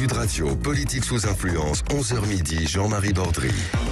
Sud Radio, politique sous influence, 11h midi, Jean-Marie Bordry.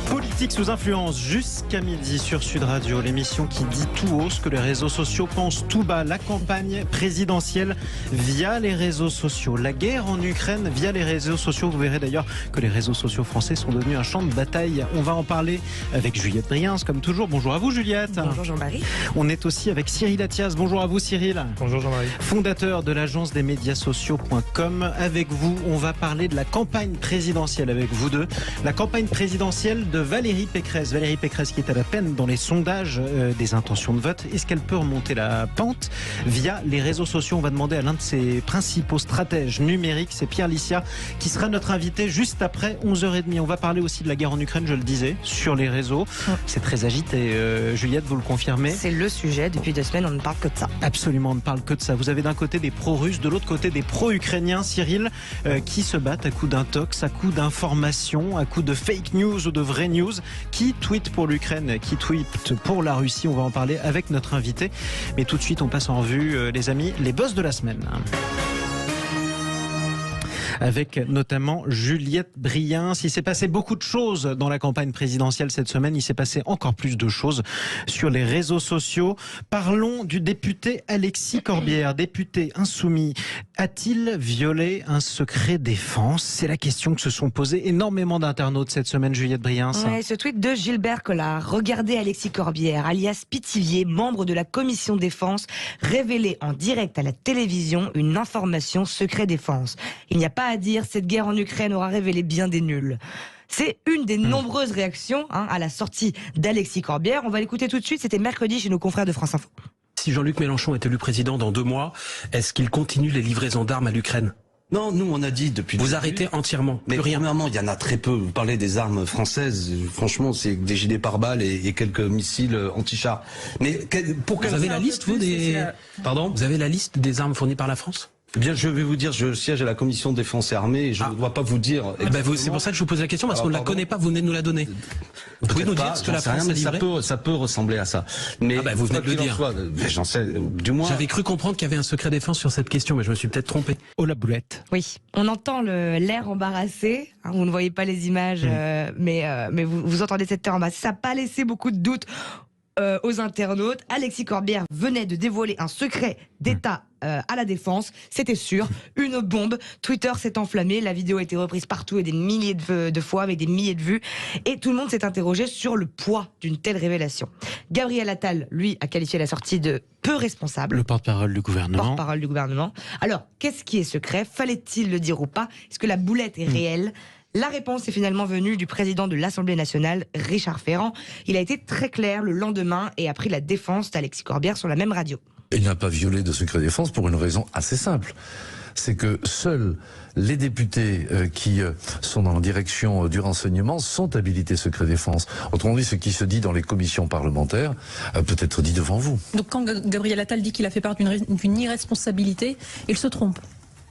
Politique sous influence jusqu'à midi sur Sud Radio, l'émission qui dit tout haut ce que les réseaux sociaux pensent tout bas. La campagne présidentielle via les réseaux sociaux. La guerre en Ukraine via les réseaux sociaux. Vous verrez d'ailleurs que les réseaux sociaux français sont devenus un champ de bataille. On va en parler avec Juliette Briens, comme toujours. Bonjour à vous, Juliette. Bonjour Jean-Marie. On est aussi avec Cyril Attias. Bonjour à vous, Cyril. Bonjour Jean-Marie. Fondateur de l'agence des médias sociaux.com. Avec vous, on va parler de la campagne présidentielle avec vous deux. La campagne présidentielle de Valérie Pécresse. Valérie Pécresse qui est à la peine dans les sondages des intentions de vote. Est-ce qu'elle peut remonter la pente via les réseaux sociaux? On va demander à l'un de ses principaux stratèges numériques, c'est Pierre Lissia, qui sera notre invité juste après 11h30. On va parler aussi de la guerre en Ukraine, je le disais, sur les réseaux. C'est très agité. Juliette, vous le confirmez? C'est le sujet. Depuis 2 semaines, on ne parle que de ça. Absolument, on ne parle que de ça. Vous avez d'un côté des pro-russes, de l'autre côté des pro-ukrainiens, Cyril, qui se battent à coups d'intox, à coups d'informations, à coups de fake news ou de vraies news. Qui tweet pour l'Ukraine, qui tweet pour la Russie? On va en parler avec notre invité. Mais tout de suite, on passe en revue, les amis, les buzz de la semaine. Avec notamment Juliette Briens. Il s'est passé beaucoup de choses dans la campagne présidentielle cette semaine. Il s'est passé encore plus de choses sur les réseaux sociaux. Parlons du député Alexis Corbière, député insoumis. A-t-il violé un secret défense? C'est la question que se sont posées énormément d'internautes cette semaine, Juliette Briens. Ouais, ce tweet de Gilbert Collard. Regardez Alexis Corbière, alias Pithiviers, membre de la commission défense, révéler en direct à la télévision une information secret défense. Il n'y a pas à dire, cette guerre en Ukraine aura révélé bien des nuls. C'est une des nombreuses réactions à la sortie d'Alexis Corbière. On va l'écouter tout de suite, c'était mercredi chez nos confrères de France Info. Si Jean-Luc Mélenchon est élu président dans 2 mois, est-ce qu'il continue les livraisons d'armes à l'Ukraine? Non, nous on a dit depuis... Vous arrêtez entièrement? Mais rien. premièrement, il y en a très peu. Vous parlez des armes françaises, franchement c'est des gilets pare-balles et quelques missiles anti-chars. Mais pour vous avez la liste, vous, des... Pardon? Vous avez la liste des armes fournies par la France? Eh bien, je vais vous dire, je siège à la commission défense et armée et je ne dois pas vous dire... c'est pour ça que je vous pose la question, parce qu'on ne la connaît pas, vous venez de nous la donner. Vous pouvez nous dire ce que la France a livré? Ça peut ressembler à ça. Mais vous venez de le dire. J'en sais, du moins... J'avais cru comprendre qu'il y avait un secret défense sur cette question, mais je me suis peut-être trompé. Oh la boulette. Oui, on entend l'air embarrassé. Vous ne voyez pas les images, mais vous entendez cette air embarrassé. Ça n'a pas laissé beaucoup de doutes aux internautes. Alexis Corbière venait de dévoiler un secret d'État à la défense, c'était sûr, une bombe. Twitter s'est enflammé, la vidéo a été reprise partout et des milliers de fois avec des milliers de vues, et tout le monde s'est interrogé sur le poids d'une telle révélation. Gabriel Attal, lui, a qualifié la sortie de peu responsable. Le porte-parole du gouvernement. Porte-parole du gouvernement. Alors, qu'est-ce qui est secret? Fallait-il le dire ou pas? Est-ce que la boulette est réelle? La réponse est finalement venue du président de l'Assemblée nationale, Richard Ferrand. Il a été très clair le lendemain et a pris la défense d'Alexis Corbière sur la même radio. Il n'a pas violé de secret défense pour une raison assez simple. C'est que seuls les députés qui sont dans la direction du renseignement sont habilités secret défense. Autrement dit, ce qui se dit dans les commissions parlementaires peut être dit devant vous. Donc quand Gabriel Attal dit qu'il a fait part d'une irresponsabilité, il se trompe.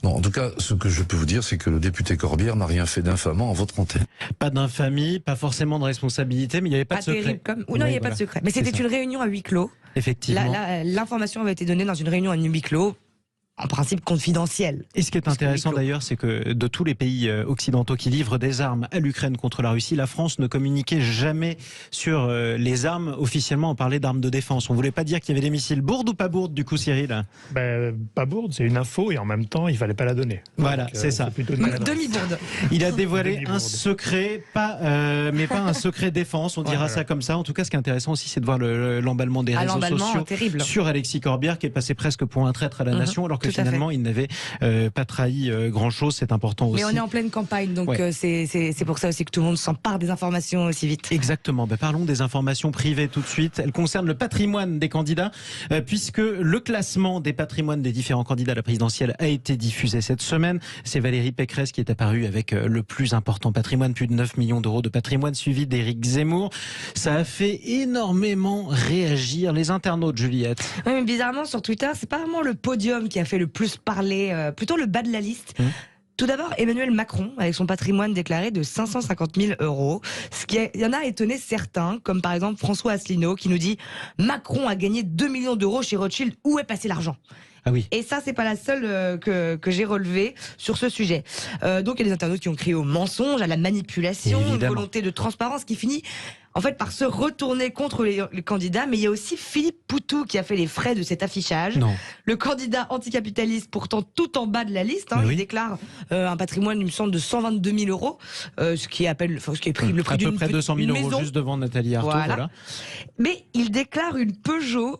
Non, en tout cas, ce que je peux vous dire, c'est que le député Corbière n'a rien fait d'infamant en votre antenne. Pas d'infamie, pas forcément de responsabilité, mais il n'y avait pas de secret. Terrible comme... Non, il n'y avait pas de secret. Mais c'était une réunion à huis clos. Effectivement. L'information avait été donnée dans une réunion à huis clos. En principe confidentiel. Et ce qui est intéressant d'ailleurs, c'est que de tous les pays occidentaux qui livrent des armes à l'Ukraine contre la Russie, la France ne communiquait jamais sur les armes. Officiellement, on parlait d'armes de défense. On voulait pas dire qu'il y avait des missiles. Bourde ou pas bourde, du coup, Cyril? Pas bourde, c'est une info et en même temps, il fallait pas la donner. Voilà, c'est ça. Demi-bourde. Il a dévoilé un secret, mais pas un secret défense, on dira ça comme ça. En tout cas, ce qui est intéressant aussi, c'est de voir l'emballement des réseaux sociaux terrible. Sur Alexis Corbière, qui est passé presque pour un traître à la nation, alors que finalement, il n'avait pas trahi grand-chose. C'est important aussi. Mais on est en pleine campagne, donc c'est pour ça aussi que tout le monde s'empare des informations aussi vite. Exactement. Parlons des informations privées tout de suite. Elles concernent le patrimoine des candidats, puisque le classement des patrimoines des différents candidats à la présidentielle a été diffusé cette semaine. C'est Valérie Pécresse qui est apparue avec le plus important patrimoine, plus de 9 millions d'euros de patrimoine, suivi d'Éric Zemmour. Ça a fait énormément réagir les internautes, Juliette. Oui, mais bizarrement, sur Twitter, c'est pas vraiment le podium qui a fait le plus parler, plutôt le bas de la liste. Tout d'abord, Emmanuel Macron, avec son patrimoine déclaré de 550 000 euros. Il y en a étonné certains, comme par exemple François Asselineau, qui nous dit « Macron a gagné 2 millions d'euros chez Rothschild, où est passé l'argent ?» Ah oui. Et ça, c'est pas la seule que j'ai relevée sur ce sujet. Donc, il y a des internautes qui ont crié au mensonge, à la manipulation, une Évidemment. volonté de transparence qui finit en fait par se retourner contre les candidats. Mais il y a aussi Philippe Poutou qui a fait les frais de cet affichage. Non. Le candidat anticapitaliste, pourtant tout en bas de la liste, Mais il oui. déclare un patrimoine, il me semble, de 122 000 euros, ce qui est le prix, le prix À peu d'une près 200 000 euros maison. juste devant Nathalie Arthaud. Voilà. Mais il déclare une Peugeot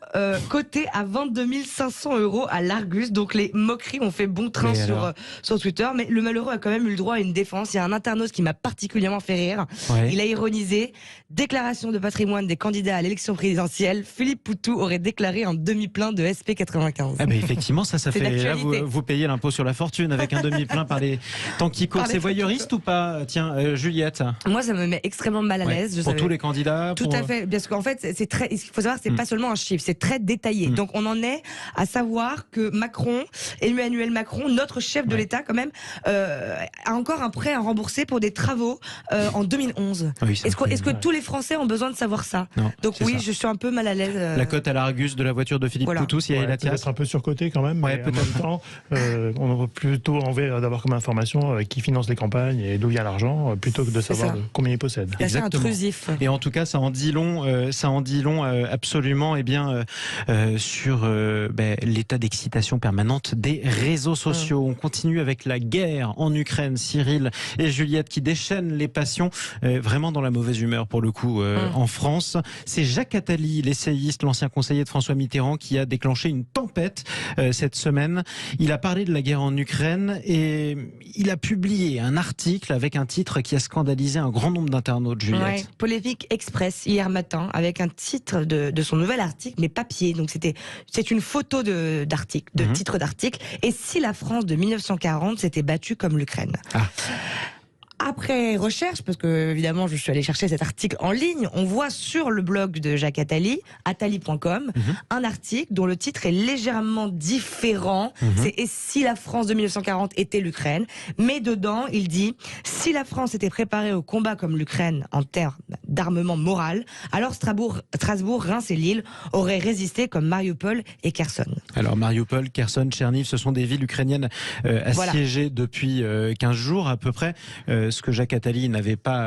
cotée à 22 500 euros à l'Argus. Donc les moqueries ont fait bon train Mais alors sur Twitter. Mais le malheureux a quand même eu le droit à une défense. Il y a un internaute qui m'a particulièrement fait rire. Ouais. Il a ironisé. Déclaration de patrimoine des candidats à l'élection présidentielle. Philippe Poutou aurait déclaré un demi-plein de SP95. Ah bah effectivement, ça C'est fait. Là, d'actualité. vous payez l'impôt sur la fortune avec un demi-plein par les temps qui courent. Par les C'est temps qui voyeuriste ou pas? Tiens, Juliette. Moi, ça me met extrêmement mal à Ouais. l'aise. Je Pour savais- tous les candidats. Tout pour- à fait, parce qu'en fait, c'est très. Il faut savoir, c'est pas seulement un chiffre, c'est très détaillé. Donc, on en est à savoir que Emmanuel Macron, notre chef de l'État, quand même, a encore un prêt à rembourser pour des travaux en 2011. Oui, ça Est-ce fait- que tous les Français ont besoin de savoir ça? Non, Donc c'est oui, ça. je suis un peu mal à l'aise. La cote à l'Argus de la voiture de Philippe Voilà. Poutou, si elle Ouais, la peut-être un peu surcoté quand même, Ouais, mais en même temps, on a plutôt envie d'avoir comme information qui finance les campagnes et d'où vient l'argent, plutôt que de C'est savoir ça. combien il possède. C'est assez exactement. intrusif. Et en tout cas, ça en dit long absolument, sur l'état d'excitation permanente des réseaux sociaux. On continue avec la guerre en Ukraine. Cyril et Juliette qui déchaînent les passions, vraiment dans la mauvaise humeur pour le coup en France. C'est Jacques Attali, l'essayiste, l'ancien conseiller de François Mitterrand, qui a déclenché une tempête cette semaine. Il a parlé de la guerre en Ukraine et il a publié un article avec un titre qui a scandalisé un grand nombre d'internautes, Juliette. Ouais, Polémique Express hier matin avec un titre de son nouvel article, mais papier. Donc c'est une photo de titre d'article. Et si la France de 1940 s'était battue comme l'Ukraine. Ah. Après recherche, parce que évidemment je suis allée chercher cet article en ligne, on voit sur le blog de Jacques Attali, attali.com, un article dont le titre est légèrement différent. C'est « Et si la France de 1940 était l'Ukraine ?» Mais dedans, il dit « Si la France était préparée au combat comme l'Ukraine en termes d'armement moral, alors Strasbourg, Reims et Lille auraient résisté comme Mariupol et Kherson. » Alors Mariupol, Kherson, Tcherniv, ce sont des villes ukrainiennes assiégées depuis 15 jours à peu près. Ce que Jacques Attali n'avait pas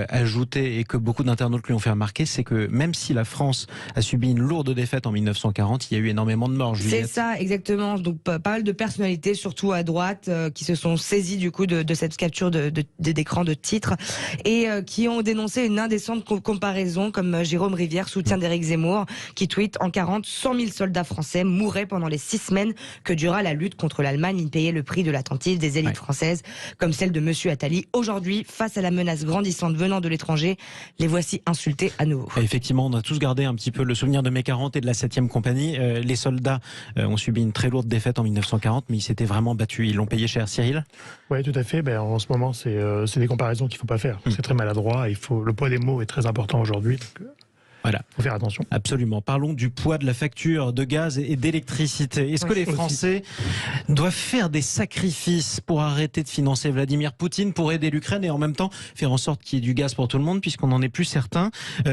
ajouté et que beaucoup d'internautes lui ont fait remarquer, c'est que même si la France a subi une lourde défaite en 1940, il y a eu énormément de morts, C'est Juliette. ça, exactement. Donc pas mal de personnalités, surtout à droite, qui se sont saisies du coup de cette capture d'écran de titre et qui ont dénoncé une indécente comparaison, comme Jérôme Rivière, soutien d'Éric Zemmour, qui tweet « En 40, 100 000 soldats français mouraient pendant les 6 semaines que dura la lutte contre l'Allemagne. Ils payaient le prix de l'attentisme des élites françaises, comme celle de Monsieur Attali. Aujourd'hui, face à la menace grandissante venant de l'étranger, les voici insultés à nouveau. » Et effectivement, on a tous gardé un petit peu le souvenir de mai 40 et de la 7e compagnie. Les soldats ont subi une très lourde défaite en 1940, mais ils s'étaient vraiment battus. Ils l'ont payé cher. Cyril ? Oui, tout à fait. En ce moment, c'est des comparaisons qu'il ne faut pas faire. C'est très maladroit. Le poids des mots est très important aujourd'hui. Voilà. Il faut faire attention. Absolument. Parlons du poids de la facture de gaz et d'électricité. Est-ce que les Français doivent faire des sacrifices pour arrêter de financer Vladimir Poutine, pour aider l'Ukraine et en même temps faire en sorte qu'il y ait du gaz pour tout le monde, puisqu'on n'en est plus certain?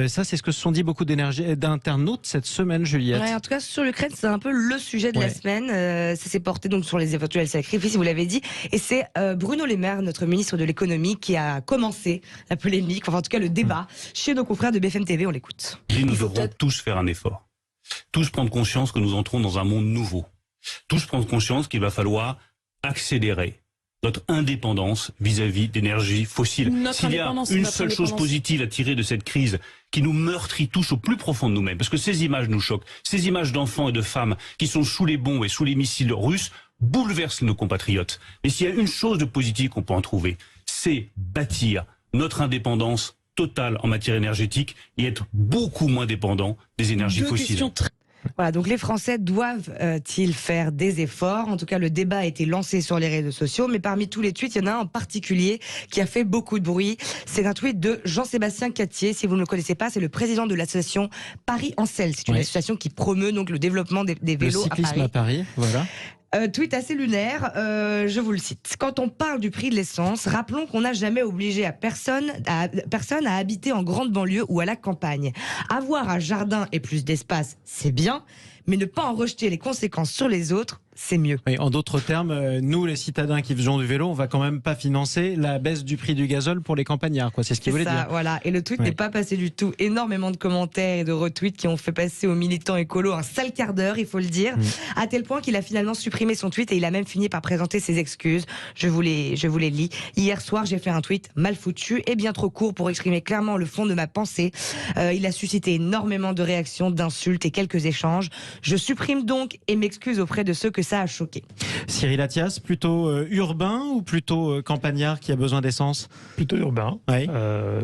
Ça, c'est ce que se sont dit beaucoup d'internautes cette semaine, Juliette. Ouais, en tout cas, sur l'Ukraine, c'est un peu le sujet de la semaine. Ça s'est porté donc sur les éventuels sacrifices, vous l'avez dit. Et c'est Bruno Le Maire, notre ministre de l'économie, qui a commencé la polémique, enfin en tout cas le débat, chez nos confrères de BFM TV. On l'écoute. Nous devrons tous faire un effort. Tous prendre conscience que nous entrons dans un monde nouveau. Tous prendre conscience qu'il va falloir accélérer notre indépendance vis-à-vis d'énergies fossiles. S'il y a une seule chose positive à tirer de cette crise qui nous meurtrit tous au plus profond de nous-mêmes, parce que ces images nous choquent, ces images d'enfants et de femmes qui sont sous les bombes et sous les missiles russes bouleversent nos compatriotes. Et s'il y a une chose de positive qu'on peut en trouver, c'est bâtir notre indépendance totale en matière énergétique et être beaucoup moins dépendant des énergies fossiles. Voilà, donc les Français doivent-ils faire des efforts? En tout cas, le débat a été lancé sur les réseaux sociaux, mais parmi tous les tweets, il y en a un en particulier qui a fait beaucoup de bruit. C'est un tweet de Jean-Sébastien Catier. Si vous ne le connaissez pas, c'est le président de l'association Paris en Selle. C'est une association qui promeut donc le développement des vélos le cyclisme à Paris. Voilà. Tweet assez lunaire, je vous le cite. Quand on parle du prix de l'essence, rappelons qu'on n'a jamais obligé personne à habiter en grande banlieue ou à la campagne. Avoir un jardin et plus d'espace, c'est bien, mais ne pas en rejeter les conséquences sur les autres, c'est mieux. Oui, en d'autres termes, nous les citadins qui faisons du vélo, on va quand même pas financer la baisse du prix du gazole pour les campagnards, quoi. C'est ce qu'il voulait dire. Voilà. Et le tweet n'est pas passé du tout. Énormément de commentaires et de retweets qui ont fait passer aux militants écolos un sale quart d'heure, il faut le dire, à tel point qu'il a finalement supprimé son tweet et il a même fini par présenter ses excuses. Je vous les lis. Hier soir, j'ai fait un tweet mal foutu et bien trop court pour exprimer clairement le fond de ma pensée. Il a suscité énormément de réactions, d'insultes et quelques échanges. Je supprime donc et m'excuse auprès de ceux que ça a choqué. Cyril Attias, plutôt urbain ou plutôt campagnard qui a besoin d'essence? Plutôt urbain. Oui.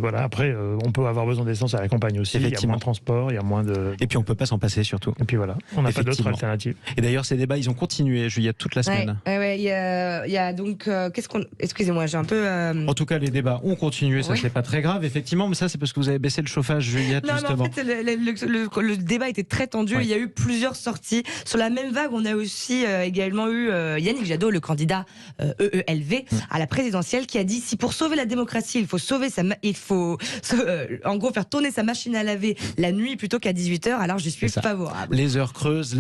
Voilà. Après, on peut avoir besoin d'essence à la campagne aussi. Il y a moins de transport, il y a moins de... Et puis on peut pas s'en passer surtout. Et puis voilà, on n'a pas d'autre alternative. Et d'ailleurs, ces débats, ils ont continué, Juliette, toute la semaine. Il y a donc... Excusez-moi, j'ai un peu... En tout cas, les débats ont continué, ça c'est pas très grave, effectivement, mais ça c'est parce que vous avez baissé le chauffage, Juliette, non, justement. Mais en fait, le débat était très tendu, il y a eu plusieurs sorties. Sur la même vague, on a aussi également eu Yannick Jadot, le candidat EELV à la présidentielle, qui a dit si pour sauver la démocratie, il faut en gros faire tourner sa machine à laver la nuit plutôt qu'à 18h, alors je suis favorable. Les heures creuses.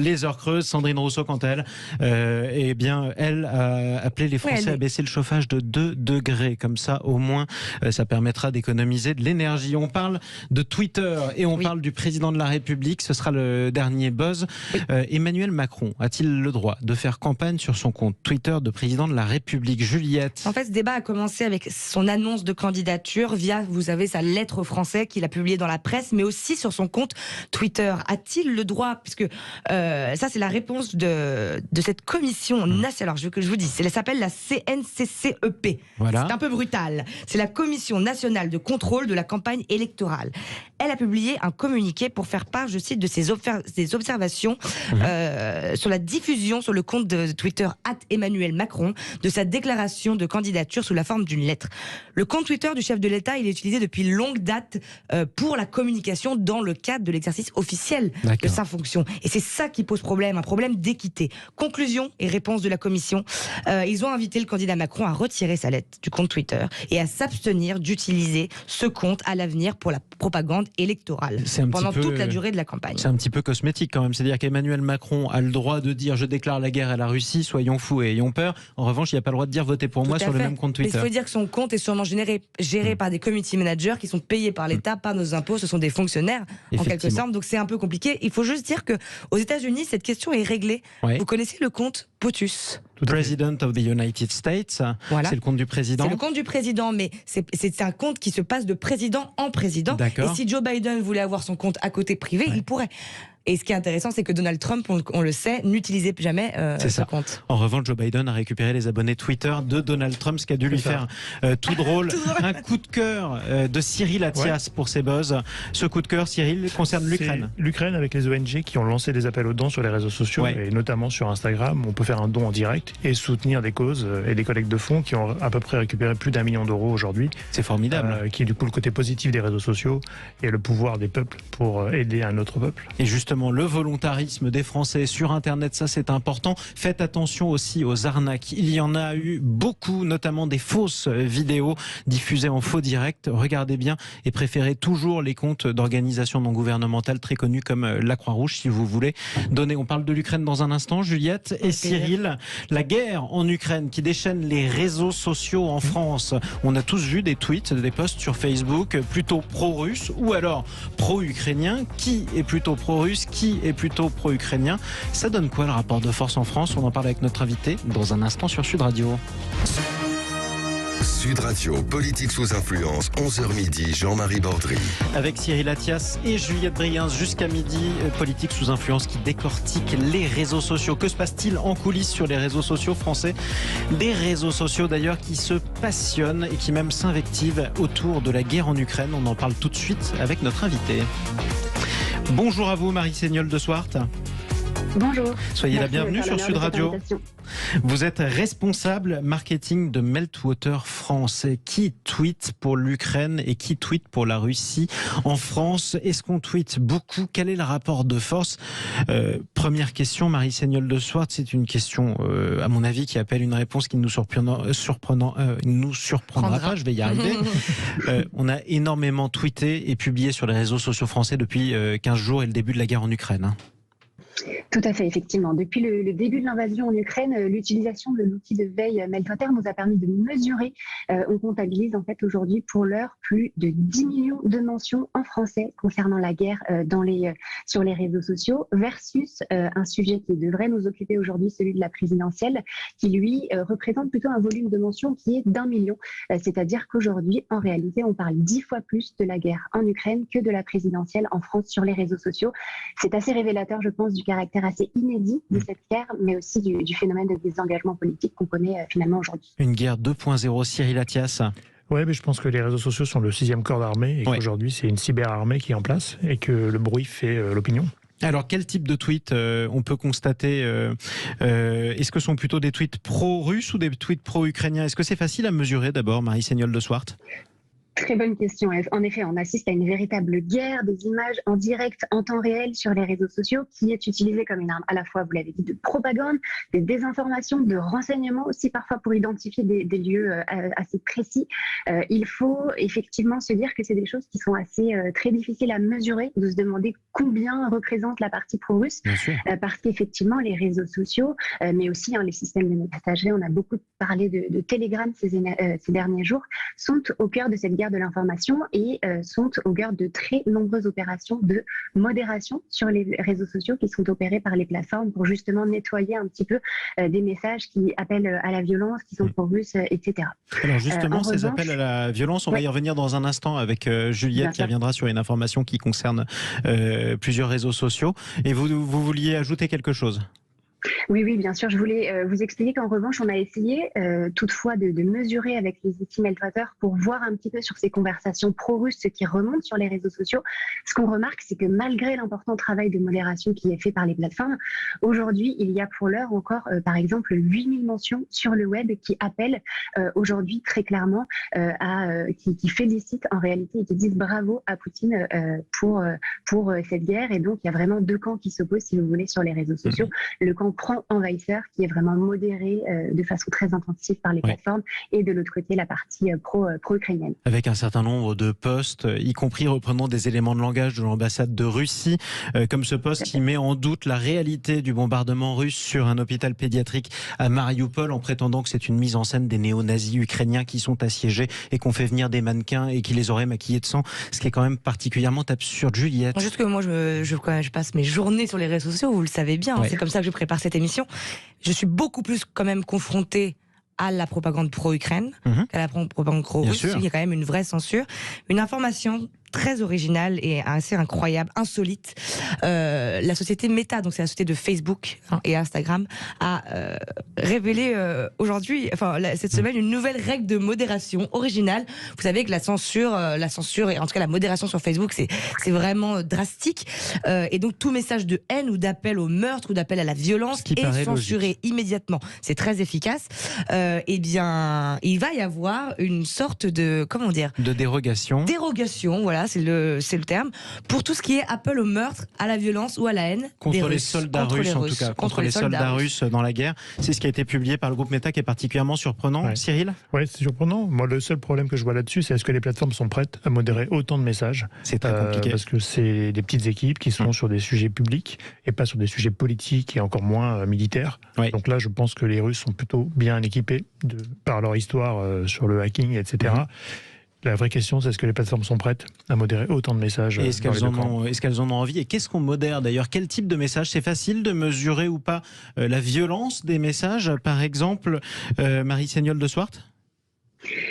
Sandrine Rousseau, quant à elle, elle a appelé les Français à baisser le chauffage de 2 degrés. Comme ça, au moins, ça permettra d'économiser de l'énergie. On parle de Twitter et on parle du président de la République. Ce sera le dernier buzz. Emmanuel Macron a-t-il le droit de faire campagne sur son compte Twitter de président de la République? Juliette. En fait, ce débat a commencé avec son annonce de candidature via, vous savez, sa lettre aux Français qu'il a publiée dans la presse, mais aussi sur son compte Twitter. A-t-il le droit, puisque ça c'est la réponse de cette commission nationale, alors je veux que je vous dise, elle s'appelle la CNCCEP. Voilà. C'est un peu brutal. C'est la Commission nationale de contrôle de la campagne électorale. Elle a publié un communiqué pour faire part, je cite, de ses observations sur la diffusion sur le compte de Twitter @Emmanuel Macron de sa déclaration de candidature sous la forme d'une lettre. Le compte Twitter du chef de l'État, il est utilisé depuis longue date pour la communication dans le cadre de l'exercice officiel de sa fonction. Et c'est ça qui pose problème, un problème d'équité. Conclusion et réponse de la commission. Ils ont invité le candidat Macron à retirer sa lettre du compte Twitter et à s'abstenir d'utiliser ce compte à l'avenir pour la propagande électorale pendant toute la durée de la campagne. C'est un petit peu cosmétique quand même. C'est-à-dire qu'Emmanuel Macron a le droit de dire je déclare la guerre à la Russie, soyons fous et ayons peur. En revanche, il n'y a pas le droit de dire votez pour moi sur le même compte Twitter. Mais il faut dire que son compte est sûrement géré par des community managers qui sont payés par l'État, par nos impôts. Ce sont des fonctionnaires en quelque sorte. Donc c'est un peu compliqué. Il faut juste dire que aux États-Unis, cette question est réglée. Vous connaissez le compte POTUS? President of the United States. Voilà. C'est le compte du président. C'est le compte du président, mais c'est un compte qui se passe de président en président. Et si Joe Biden voulait avoir son compte à côté privé, il pourrait. Et ce qui est intéressant, c'est que Donald Trump, on le sait, n'utilisait jamais ce compte. En revanche, Joe Biden a récupéré les abonnés Twitter de Donald Trump, ce qui a dû lui faire tout drôle. Un coup de cœur de Cyril Attias pour ses buzz. Ce coup de cœur, Cyril, concerne l'Ukraine. L'Ukraine avec les ONG qui ont lancé des appels aux dons sur les réseaux sociaux et notamment sur Instagram. On peut faire un don en direct et soutenir des causes et des collectes de fonds qui ont à peu près récupéré plus d'1 million d'euros aujourd'hui. C'est formidable. Qui est du coup le côté positif des réseaux sociaux et le pouvoir des peuples pour aider un autre peuple. Et justement, le volontarisme des Français sur Internet, ça c'est important. Faites attention aussi aux arnaques. Il y en a eu beaucoup, notamment des fausses vidéos diffusées en faux direct. Regardez bien et préférez toujours les comptes d'organisations non gouvernementales très connues comme la Croix-Rouge si vous voulez donner. On parle de l'Ukraine dans un instant, Juliette et Cyril. La guerre en Ukraine qui déchaîne les réseaux sociaux en France. On a tous vu des tweets, des posts sur Facebook plutôt pro-russes ou alors pro-ukrainiens. Qui est plutôt pro-russe? Qui est plutôt pro-ukrainien? Ça donne quoi le rapport de force en France? On en parle avec notre invité dans un instant sur Sud Radio. Sud Radio, politique sous influence, 11h midi, Jean-Marie Bordry. Avec Cyril Attias et Juliette Briens jusqu'à midi, politique sous influence qui décortique les réseaux sociaux. Que se passe-t-il en coulisses sur les réseaux sociaux français? Des réseaux sociaux d'ailleurs qui se passionnent et qui même s'invectivent autour de la guerre en Ukraine. On en parle tout de suite avec notre invité. Bonjour à vous, Marie Seignol de Swart. Bonjour. Soyez la bienvenue sur Sud Radio. Vous êtes responsable marketing de Meltwater France. Qui tweet pour l'Ukraine et qui tweet pour la Russie en France? Est-ce qu'on tweet beaucoup? Quel est le rapport de force? Première question, Marie Seignol de Swart. C'est une question, à mon avis, qui appelle une réponse qui nous surprendra pas. Je vais y arriver. On a énormément tweeté et publié sur les réseaux sociaux français depuis 15 jours et le début de la guerre en Ukraine. Tout à fait, effectivement. Depuis le début de l'invasion en Ukraine, l'utilisation de l'outil de veille Meltwater nous a permis de mesurer. On comptabilise en fait aujourd'hui pour l'heure plus de 10 millions de mentions en français concernant la guerre sur les réseaux sociaux versus un sujet qui devrait nous occuper aujourd'hui, celui de la présidentielle, qui lui représente plutôt un volume de mentions qui est d'1 million. C'est-à-dire qu'aujourd'hui, en réalité, on parle 10 fois plus de la guerre en Ukraine que de la présidentielle en France sur les réseaux sociaux. C'est assez révélateur, je pense, du caractère assez inédit de cette guerre, mais aussi du phénomène de désengagement politique qu'on connaît finalement aujourd'hui. Une guerre 2.0, Cyril Attias. Oui, mais je pense que les réseaux sociaux sont le 6e corps d'armée et qu'aujourd'hui c'est une cyberarmée qui est en place et que le bruit fait l'opinion. Alors, quel type de tweets on peut constater est-ce que ce sont plutôt des tweets pro-russes ou des tweets pro-ukrainiens? Est-ce que c'est facile à mesurer d'abord, Marie Segnol de Swart? Très bonne question. En effet, on assiste à une véritable guerre des images en direct, en temps réel sur les réseaux sociaux qui est utilisée comme une arme à la fois, vous l'avez dit, de propagande, de désinformation, de renseignement aussi parfois pour identifier des lieux assez précis. Il faut effectivement se dire que c'est des choses qui sont assez très difficiles à mesurer, de se demander combien représente la partie pro-russe, parce qu'effectivement les réseaux sociaux, mais aussi les systèmes de messagerie, on a beaucoup parlé de Telegram ces derniers jours, sont au cœur de cette guerre de l'information et sont au cœur de très nombreuses opérations de modération sur les réseaux sociaux qui sont opérées par les plateformes pour justement nettoyer un petit peu des messages qui appellent à la violence, qui sont pro-russes, etc. Alors justement, ces appels à la violence, on va y revenir dans un instant avec Juliette qui reviendra sur une information qui concerne plusieurs réseaux sociaux. Et vous vouliez ajouter quelque chose ? Oui, bien sûr. Je voulais vous expliquer qu'en revanche, on a essayé toutefois de mesurer avec les outils Meltwater pour voir un petit peu sur ces conversations pro-russes qui remontent sur les réseaux sociaux. Ce qu'on remarque, c'est que malgré l'important travail de modération qui est fait par les plateformes, aujourd'hui, il y a pour l'heure encore, par exemple, 8000 mentions sur le web qui appellent aujourd'hui très clairement, qui félicitent en réalité et qui disent bravo à Poutine pour cette guerre. Et donc, il y a vraiment deux camps qui s'opposent, si vous voulez, sur les réseaux sociaux. Le camp pro-envahisseur qui est vraiment modéré de façon très intensive par les plateformes et de l'autre côté la partie pro-ukrainienne. Avec un certain nombre de posts, y compris reprenant des éléments de langage de l'ambassade de Russie, comme ce post qui met en doute la réalité du bombardement russe sur un hôpital pédiatrique à Mariupol en prétendant que c'est une mise en scène des néo-nazis ukrainiens qui sont assiégés et qu'on fait venir des mannequins et qui les auraient maquillés de sang, ce qui est quand même particulièrement absurde. Juliette. Juste que moi je passe mes journées sur les réseaux sociaux, vous le savez bien, c'est comme ça que je prépare cette émission. Je suis beaucoup plus quand même confrontée à la propagande pro-Ukraine qu'à la propagande pro-russe. Il y a quand même une vraie censure. Une information très originale et assez incroyable, insolite. La société Meta, donc c'est la société de Facebook et Instagram, a révélé aujourd'hui, cette semaine, une nouvelle règle de modération originale. Vous savez que la censure et en tout cas la modération sur Facebook, c'est vraiment drastique. Et donc tout message de haine ou d'appel au meurtre ou d'appel à la violence est censuré immédiatement. C'est très efficace. Eh bien, il va y avoir une sorte de de dérogation. Voilà. C'est le terme, pour tout ce qui est appel au meurtre, à la violence ou à la haine contre les soldats russes, en tout cas, contre les soldats russes dans la guerre. C'est ce qui a été publié par le groupe Meta qui est particulièrement surprenant. Cyril ? Oui, c'est surprenant. Moi, le seul problème que je vois là-dessus, c'est est-ce que les plateformes sont prêtes à modérer autant de messages ? C'est très compliqué. Parce que c'est des petites équipes qui sont sur des sujets publics et pas sur des sujets politiques et encore moins militaires. Donc là, je pense que les Russes sont plutôt bien équipés par leur histoire sur le hacking, etc. La vraie question, c'est est-ce que les plateformes sont prêtes à modérer autant de messages ? Est-ce qu'elles en ont envie ? Et qu'est-ce qu'on modère d'ailleurs ? Quel type de message ? C'est facile de mesurer ou pas la violence des messages ? Par exemple, Marie Segnol de Swart ?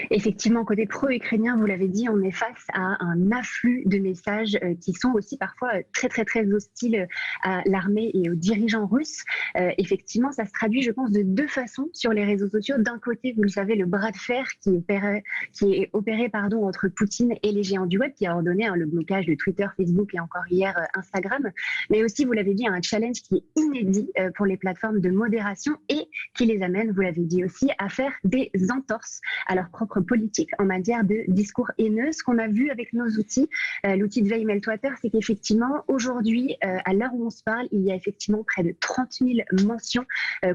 Effectivement, côté pro-ukrainien, vous l'avez dit, on est face à un afflux de messages qui sont aussi parfois très très très hostiles à l'armée et aux dirigeants russes. Effectivement, ça se traduit, je pense, de deux façons sur les réseaux sociaux. D'un côté, vous le savez, le bras de fer qui est opéré entre Poutine et les géants du web, qui a ordonné le blocage de Twitter, Facebook et encore hier Instagram. Mais aussi, vous l'avez dit, un challenge qui est inédit pour les plateformes de modération et qui les amène, vous l'avez dit aussi, à faire des entorses à leur propre politique en matière de discours haineux. Ce qu'on a vu avec nos outils, l'outil de veille Meltwater, c'est qu'effectivement, aujourd'hui, à l'heure où on se parle, il y a effectivement près de 30 000 mentions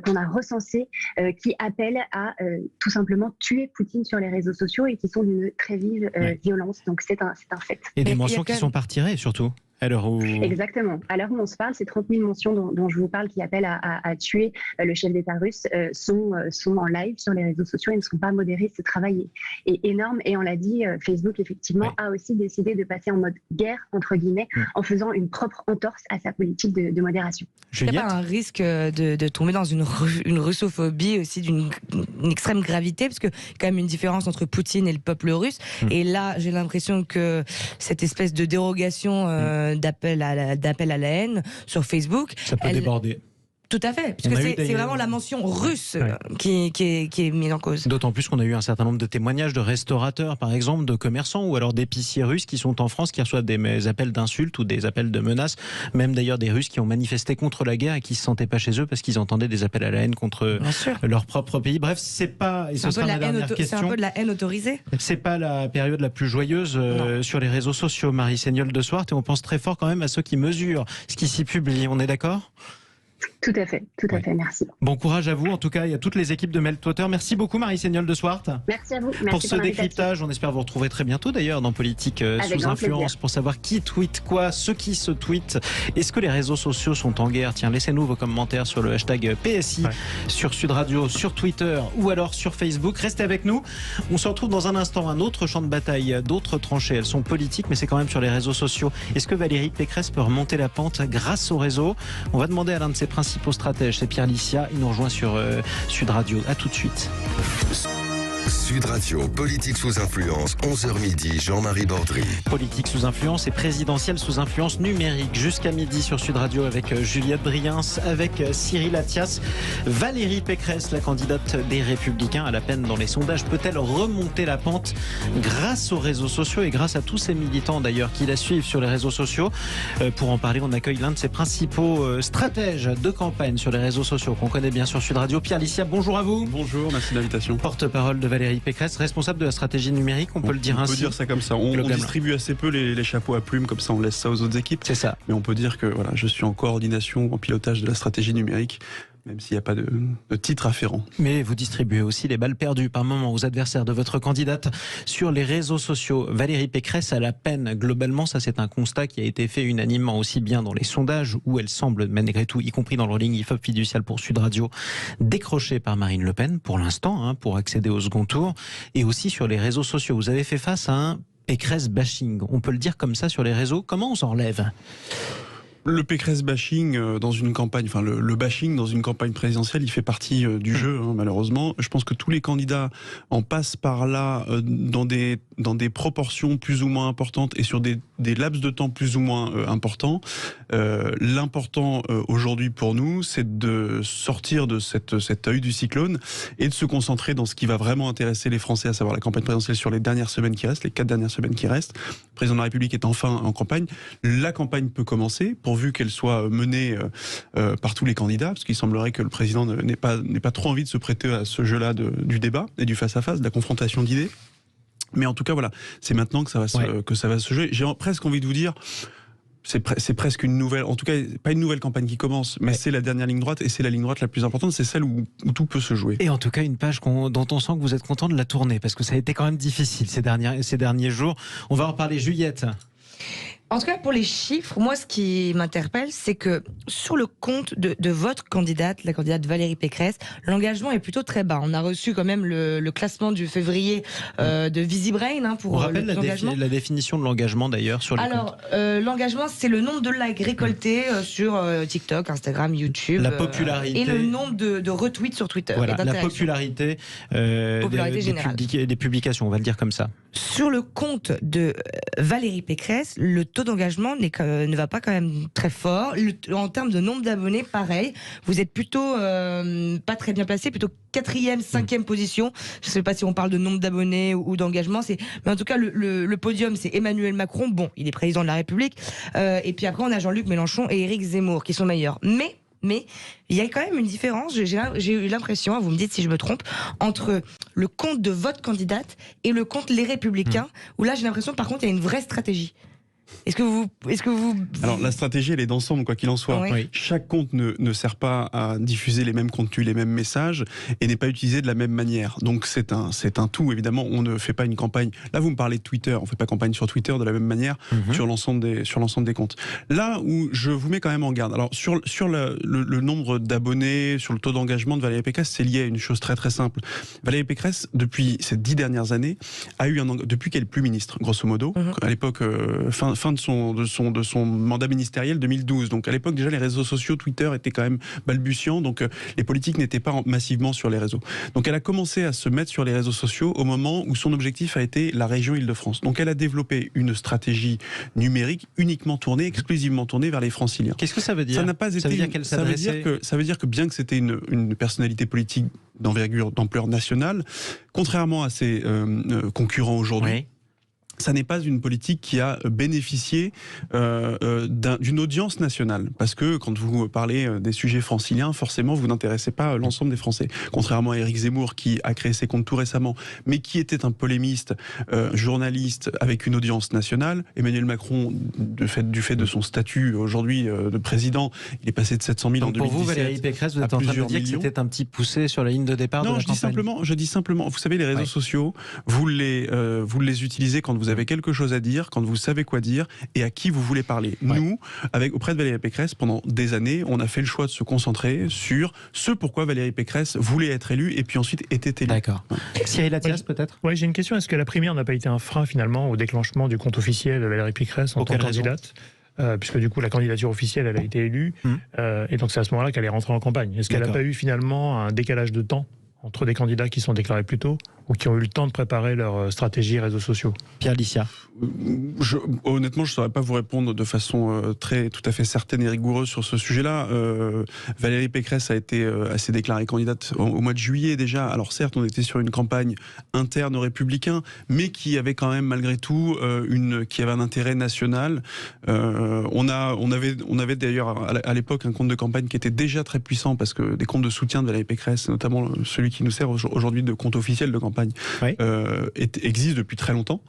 qu'on a recensées qui appellent à tout simplement tuer Poutine sur les réseaux sociaux et qui sont d'une très vive violence. Donc c'est un fait. Et des mentions qui sont pas retirées surtout. Exactement. À l'heure où on se parle, ces 30 000 mentions dont je vous parle qui appellent à tuer le chef d'État russe sont en live sur les réseaux sociaux et ne sont pas modérées. Ce travail est énorme et on l'a dit, Facebook effectivement a aussi décidé de passer en mode guerre entre guillemets en faisant une propre entorse à sa politique de modération. Il n'y a pas un risque de tomber dans une russophobie aussi d'une extrême gravité, parce qu'il y a quand même une différence entre Poutine et le peuple russe. Et là, j'ai l'impression que cette espèce de dérogation d'appel à la haine sur Facebook, ça peut déborder. Tout à fait, puisque c'est vraiment la mention russe qui est mise en cause. D'autant plus qu'on a eu un certain nombre de témoignages de restaurateurs, par exemple, de commerçants ou alors d'épiciers russes qui sont en France, qui reçoivent des appels d'insultes ou des appels de menaces, même d'ailleurs des Russes qui ont manifesté contre la guerre et qui ne se sentaient pas chez eux parce qu'ils entendaient des appels à la haine contre leur propre pays. Bref, c'est pas... Et ce sera ma dernière question. C'est un peu de la haine autorisée. C'est pas la période la plus joyeuse sur les réseaux sociaux, Marie Segnol de Swart, et on pense très fort quand même à ceux qui mesurent ce qui s'y publie. On est d'accord ? Tout à fait, merci. Bon courage à vous, en tout cas, il y a toutes les équipes de Meltwater. Merci beaucoup Marie Segnol de Swart. Merci à vous. Merci pour ce décryptage. On espère vous retrouver très bientôt d'ailleurs dans Politique sous influence plaisir. Pour savoir qui tweet quoi, ceux qui se tweetent. Est-ce que les réseaux sociaux sont en guerre? Tiens, laissez-nous vos commentaires sur le hashtag PSI, sur Sud Radio, sur Twitter ou alors sur Facebook. Restez avec nous. On se retrouve dans un instant, un autre champ de bataille, d'autres tranchées. Elles sont politiques, mais c'est quand même sur les réseaux sociaux. Est-ce que Valérie Pécresse peut remonter la pente grâce au réseau? On va demander à l'un de ses principaux stratèges, c'est Pierre Licia. Il nous rejoint sur Sud Radio. À tout de suite. Sud Radio, politique sous influence, 11h midi, Jean-Marie Bordry. Politique sous influence et présidentielle sous influence numérique. Jusqu'à midi sur Sud Radio avec Juliette Briens, avec Cyril Attias. Valérie Pécresse, la candidate des Républicains, à la peine dans les sondages, peut-elle remonter la pente grâce aux réseaux sociaux et grâce à tous ces militants d'ailleurs qui la suivent sur les réseaux sociaux? Pour en parler, on accueille l'un de ses principaux stratèges de campagne sur les réseaux sociaux qu'on connaît bien sur Sud Radio. Pierre Licia, bonjour à vous. Bonjour, merci de l'invitation. Porte-parole de Valérie Pécresse, responsable de la stratégie numérique, on peut le dire ainsi. On peut dire ça comme ça. On distribue assez peu les chapeaux à plumes, comme ça on laisse ça aux autres équipes. C'est ça. Mais on peut dire que voilà, je suis en coordination, en pilotage de la stratégie numérique, même s'il n'y a pas de titre afférent. Mais vous distribuez aussi les balles perdues par moment aux adversaires de votre candidate sur les réseaux sociaux. Valérie Pécresse a la peine. Globalement, ça c'est un constat qui a été fait unanimement aussi bien dans les sondages où elle semble, malgré tout, y compris dans leur ligne IFOP fiduciale pour Sud Radio, décrochée par Marine Le Pen pour l'instant, pour accéder au second tour, et aussi sur les réseaux sociaux. Vous avez fait face à un Pécresse bashing. On peut le dire comme ça sur les réseaux. Comment on s'en relève ? Le Pécresse bashing dans une campagne, enfin le bashing dans une campagne présidentielle, il fait partie du jeu, malheureusement. Je pense que tous les candidats en passent par là dans des proportions plus ou moins importantes et sur des laps de temps plus ou moins importants. L'important aujourd'hui pour nous, c'est de sortir de cet œil du cyclone et de se concentrer dans ce qui va vraiment intéresser les Français, à savoir la campagne présidentielle sur les dernières semaines qui restent, les 4 dernières semaines qui restent. Le président de la République est enfin en campagne. La campagne peut commencer, pourvu qu'elle soit menée par tous les candidats, parce qu'il semblerait que le président n'ait pas trop envie de se prêter à ce jeu-là du débat et du face-à-face, de la confrontation d'idées. Mais en tout cas, voilà, c'est maintenant que ça va se jouer. J'ai presque envie de vous dire, c'est presque une nouvelle, en tout cas, pas une nouvelle campagne qui commence, mais c'est la dernière ligne droite, et c'est la ligne droite la plus importante, c'est celle où tout peut se jouer. Et en tout cas, une page dont on sent que vous êtes content de la tourner, parce que ça a été quand même difficile ces derniers jours. On va en reparler, Juliette. En tout cas, pour les chiffres, moi, ce qui m'interpelle, c'est que sur le compte de votre candidate, la candidate Valérie Pécresse, l'engagement est plutôt très bas. On a reçu quand même le classement du février de VisiBrain pour on rappelle la définition de l'engagement d'ailleurs sur les comptes. L'engagement, c'est le nombre de likes récoltés sur TikTok, Instagram, YouTube. La popularité. Et le nombre de retweets sur Twitter. Voilà, la popularité, des publications, on va le dire comme ça. Sur le compte de Valérie Pécresse, le taux d'engagement ne va pas quand même très fort. En termes de nombre d'abonnés, pareil. Vous êtes plutôt pas très bien placé, plutôt 4e, 5e position. Je ne sais pas si on parle de nombre d'abonnés ou d'engagement. Mais en tout cas, le podium, c'est Emmanuel Macron. Bon, il est président de la République. Et puis après, on a Jean-Luc Mélenchon et Éric Zemmour qui sont meilleurs. Mais il y a quand même une différence, j'ai eu l'impression, vous me dites si je me trompe, entre le compte de votre candidate et le compte Les Républicains, où là j'ai l'impression par contre il y a une vraie stratégie. Est-ce que vous... Alors la stratégie, elle est d'ensemble, quoi qu'il en soit. Oui. Chaque compte ne sert pas à diffuser les mêmes contenus, les mêmes messages, et n'est pas utilisé de la même manière. Donc c'est un tout, évidemment. On ne fait pas une campagne. Là, vous me parlez de Twitter. On ne fait pas campagne sur Twitter de la même manière sur l'ensemble des comptes. Là où je vous mets quand même en garde. Alors sur le nombre d'abonnés, sur le taux d'engagement de Valérie Pécresse, c'est lié à une chose très très simple. Valérie Pécresse, depuis ces 10 dernières années, a eu depuis qu'elle est plus ministre, grosso modo, à l'époque fin de son mandat ministériel 2012. Donc à l'époque déjà les réseaux sociaux, Twitter étaient quand même balbutiants, donc les politiques n'étaient pas massivement sur les réseaux. Donc elle a commencé à se mettre sur les réseaux sociaux au moment où son objectif a été la région Île-de-France. Donc elle a développé une stratégie numérique uniquement tournée, exclusivement tournée vers les Franciliens. Qu'est-ce que ça veut dire? Ça n'a pas été. Ça veut dire qu'elle s'adressait... ça veut dire que bien que c'était une personnalité politique d'ampleur nationale, contrairement à ses concurrents aujourd'hui. Ça n'est pas une politique qui a bénéficié d'une audience nationale. Parce que quand vous parlez des sujets franciliens, forcément, vous n'intéressez pas l'ensemble des Français. Contrairement à Éric Zemmour, qui a créé ses comptes tout récemment, mais qui était un polémiste, journaliste, avec une audience nationale. Emmanuel Macron, du fait de son statut aujourd'hui de président, il est passé de 700 000 en 2017. Pour vous, Valérie Pécresse, vous êtes en train de dire que c'était un petit poussé sur la ligne de départ de la campagne? Non, je dis simplement, vous savez, les réseaux sociaux, vous les utilisez quand vous avez quelque chose à dire, quand vous savez quoi dire et à qui vous voulez parler. Nous, auprès de Valérie Pécresse, pendant des années, on a fait le choix de se concentrer sur ce pourquoi Valérie Pécresse voulait être élue et puis ensuite était élue. D'accord. Cyril Attias, peut-être? Oui, j'ai une question. Est-ce que la primaire n'a pas été un frein finalement au déclenchement du compte officiel de Valérie Pécresse en tant que candidate? Puisque du coup la candidature officielle elle a été élue et donc c'est à ce moment-là qu'elle est rentrée en campagne. Est-ce qu'elle n'a pas eu finalement un décalage de temps entre des candidats qui sont déclarés plus tôt ou qui ont eu le temps de préparer leur stratégie réseaux sociaux? Pierre Licia. Honnêtement, je ne saurais pas vous répondre de façon tout à fait certaine et rigoureuse sur ce sujet-là. Valérie Pécresse s'est déclarée candidate au mois de juillet déjà. Alors certes, on était sur une campagne interne aux Républicains, mais qui avait quand même malgré tout qui avait un intérêt national. On avait d'ailleurs à l'époque un compte de campagne qui était déjà très puissant parce que des comptes de soutien de Valérie Pécresse, notamment celui qui nous sert aujourd'hui de compte officiel de campagne, existe depuis très longtemps.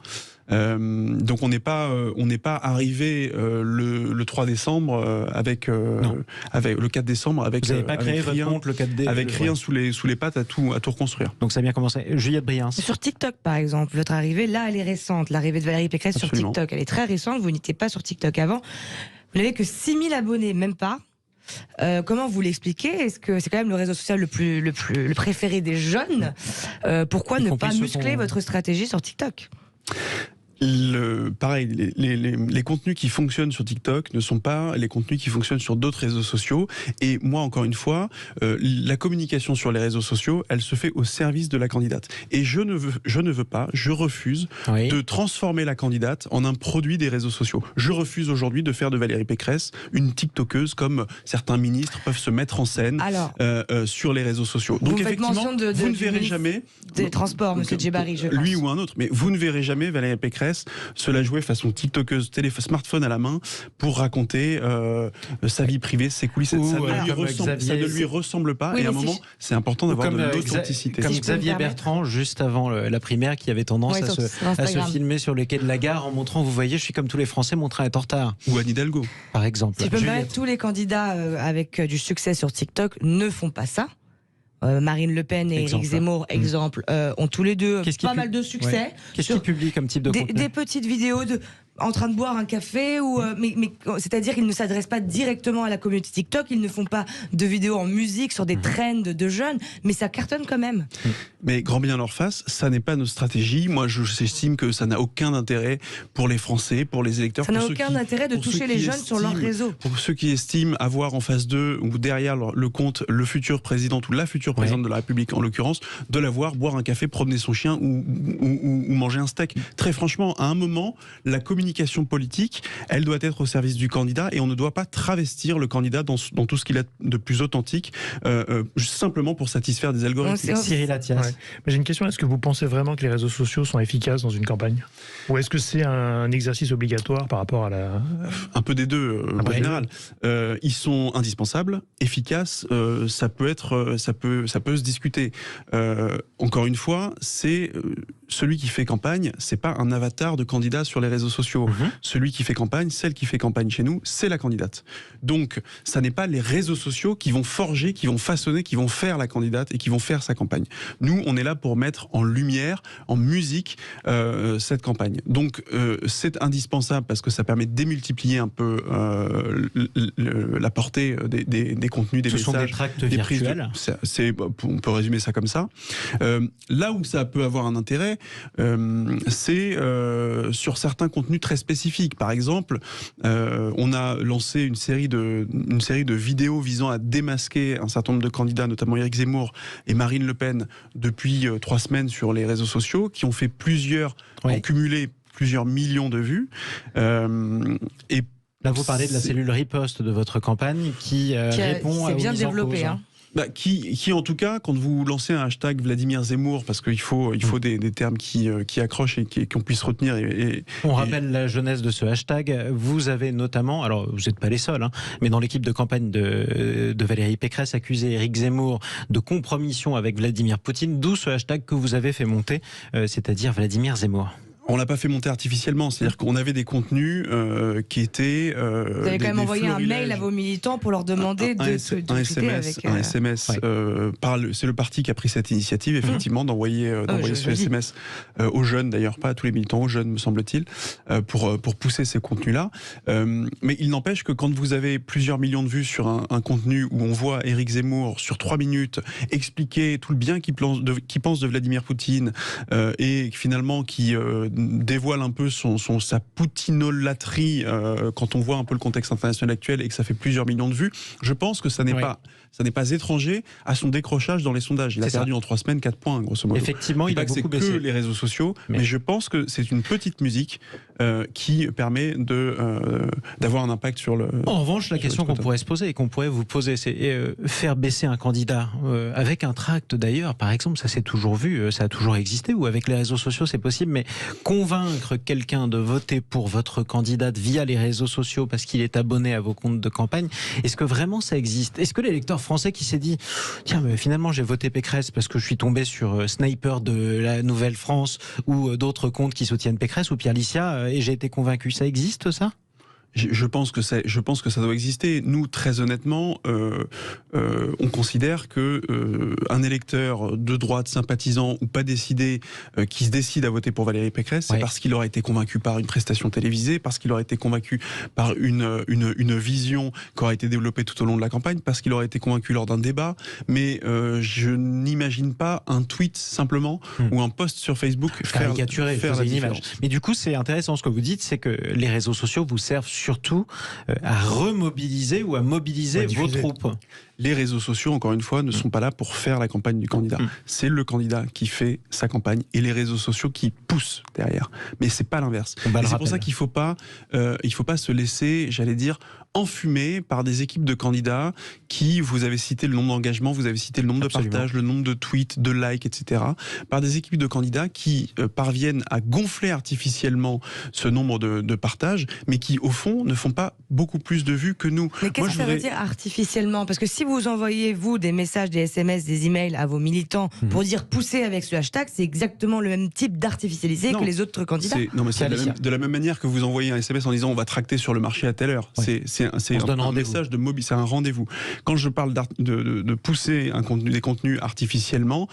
Donc on n'est pas arrivé le 3 décembre avec le 4 décembre avec. Vous n'avez pas créé votre compte le 4 décembre avec rien sous les pattes à tout reconstruire. Donc ça a bien commencé. Juliette Briens. Sur TikTok par exemple, votre arrivée là elle est récente. L'arrivée de Valérie Pécresse sur TikTok, elle est très récente. Vous n'étiez pas sur TikTok avant. Vous n'avez que 6000 abonnés, même pas. Comment vous l'expliquez? Est-ce que c'est quand même le réseau social le préféré des jeunes? Pourquoi ne pas muscler votre stratégie sur TikTok? Pareil, les contenus qui fonctionnent sur TikTok ne sont pas les contenus qui fonctionnent sur d'autres réseaux sociaux. Et moi, encore une fois, la communication sur les réseaux sociaux, elle se fait au service de la candidate. Et je refuse de transformer la candidate en un produit des réseaux sociaux. Je refuse aujourd'hui de faire de Valérie Pécresse une TikTokeuse comme certains ministres peuvent se mettre en scène sur les réseaux sociaux. Donc effectivement, vous ne verrez jamais des transports, Monsieur Djebari, je pense. Lui ou un autre, mais vous ne verrez jamais Valérie Pécresse se la jouer façon TikTokeuse, smartphone à la main pour raconter sa vie privée, ses coulisses. Ça ne lui ressemble pas. Oui, et à un moment, c'est important d'avoir de l'authenticité. Comme Xavier Bertrand, juste avant la primaire, qui avait tendance à se filmer sur le quai de la gare en montrant, vous voyez, je suis comme tous les Français, mon train est en retard. Ou Anne Hidalgo, par exemple. Si je peux me permettre, tous les candidats avec du succès sur TikTok ne font pas ça. Marine Le Pen et Éric Zemmour, exemple, ont tous les deux pas mal de succès. Qu'est-ce qu'ils publient comme type de contenu? Des petites vidéos en train de boire un café, mais c'est-à-dire qu'ils ne s'adressent pas directement à la communauté TikTok, ils ne font pas de vidéos en musique sur des trends de jeunes, mais ça cartonne quand même. Mais grand bien leur face, ça n'est pas notre stratégie. Moi, j'estime que ça n'a aucun intérêt pour les Français, pour les électeurs. Ça n'a aucun intérêt de toucher les jeunes sur leur réseau. Pour ceux qui estiment avoir en face d'eux ou derrière le compte le futur président ou la future présidente de la République, en l'occurrence, de la voir boire un café, promener son chien ou manger un steak. Très franchement, à un moment, la communication politique, elle doit être au service du candidat et on ne doit pas travestir le candidat dans tout ce qu'il a de plus authentique, simplement pour satisfaire des algorithmes. Cyril Attias. J'ai une question, est-ce que vous pensez vraiment que les réseaux sociaux sont efficaces dans une campagne? Ou est-ce que c'est un exercice obligatoire par rapport à la... Un peu des deux, en général. Ils sont indispensables, efficaces, ça peut se discuter. Encore une fois, celui qui fait campagne, c'est pas un avatar de candidat sur les réseaux sociaux. Celui qui fait campagne, celle qui fait campagne chez nous, c'est la candidate. Donc, ça n'est pas les réseaux sociaux qui vont forger, qui vont façonner, qui vont faire la candidate et qui vont faire sa campagne. Nous, on est là pour mettre en lumière, en musique, cette campagne. Donc, c'est indispensable parce que ça permet de démultiplier un peu la portée des contenus, des messages. Ce sont des tracts virtuels. On peut résumer ça comme ça. Là où ça peut avoir un intérêt, c'est sur certains contenus très spécifiques. Par exemple, on a lancé une série de vidéos visant à démasquer un certain nombre de candidats, notamment Éric Zemmour et Marine Le Pen, depuis 3 semaines sur les réseaux sociaux, qui ont fait ont cumulé plusieurs millions de vues. Et là, vous parlez de la cellule riposte de votre campagne qui répond à bien développé. Qui en tout cas, quand vous lancez un hashtag Vladimir Zemmour, parce qu'il faut des termes qui accrochent et qu'on puisse retenir. On rappelle la jeunesse de ce hashtag. Vous avez notamment, alors vous n'êtes pas les seuls, mais dans l'équipe de campagne de Valérie Pécresse, accusé Éric Zemmour de compromission avec Vladimir Poutine, d'où ce hashtag que vous avez fait monter, c'est-à-dire Vladimir Zemmour. On l'a pas fait monter artificiellement, c'est-à-dire qu'on avait des contenus qui étaient. Vous avez quand même envoyé un mail à vos militants pour leur demander de un SMS. C'est le parti qui a pris cette initiative, effectivement, d'envoyer ce SMS aux jeunes, d'ailleurs, pas à tous les militants, aux jeunes, me semble-t-il, pour pousser ces contenus-là. Mais il n'empêche que quand vous avez plusieurs millions de vues sur un contenu où on voit Éric Zemmour sur 3 minutes expliquer tout le bien qu'il pense de Vladimir Poutine et finalement qui dévoile un peu sa poutinolâtrie quand on voit un peu le contexte international actuel et que ça fait plusieurs millions de vues, je pense que ça n'est pas étranger à son décrochage dans les sondages. Il a perdu en 3 semaines 4 points, grosso modo. Effectivement, il a beaucoup baissé. C'est que les réseaux sociaux, mais je pense que c'est une petite musique qui permet d'avoir un impact sur le... En revanche, la question qu'on pourrait se poser et qu'on pourrait vous poser, c'est faire baisser un candidat avec un tract d'ailleurs, par exemple, ça s'est toujours vu, ça a toujours existé, ou avec les réseaux sociaux c'est possible, mais convaincre quelqu'un de voter pour votre candidate via les réseaux sociaux parce qu'il est abonné à vos comptes de campagne, est-ce que vraiment ça existe? Est-ce que l'électeur français qui s'est dit tiens, mais finalement j'ai voté Pécresse parce que je suis tombé sur Sniper de la Nouvelle-France ou d'autres comptes qui soutiennent Pécresse ou Pierre Licia et j'ai été convaincu, ça existe ça? Je pense que ça doit exister. Nous, très honnêtement, on considère que un électeur de droite, sympathisant ou pas décidé, qui se décide à voter pour Valérie Pécresse, c'est parce qu'il aura été convaincu par une prestation télévisée, parce qu'il aura été convaincu par une vision qui aura été développée tout au long de la campagne, parce qu'il aura été convaincu lors d'un débat. Mais je n'imagine pas un tweet simplement ou un post sur Facebook faire la différence. Mais du coup, c'est intéressant ce que vous dites, c'est que les réseaux sociaux vous servent surtout à remobiliser ou à mobiliser vos troupes. Les réseaux sociaux, encore une fois, ne sont pas là pour faire la campagne du candidat. C'est le candidat qui fait sa campagne et les réseaux sociaux qui poussent derrière. Mais c'est pas l'inverse. C'est pour ça qu'il faut pas se laisser, j'allais dire, enfumer par des équipes de candidats qui, vous avez cité le nombre d'engagements, vous avez cité le nombre de partages, le nombre de tweets, de likes, etc. Par des équipes de candidats qui parviennent à gonfler artificiellement ce nombre de partages, mais qui, au fond, ne font pas beaucoup plus de vues que nous. Mais qu'est-ce que ça veut dire artificiellement? Parce que si vous envoyez, vous, des messages, des SMS, des emails à vos militants pour dire pousser avec ce hashtag, c'est exactement le même type d'artificialisé que les autres candidats. C'est de la même manière que vous envoyez un SMS en disant on va tracter sur le marché à telle heure. C'est un message de mobilité, c'est un rendez-vous. Quand je parle de pousser des contenus artificiellement,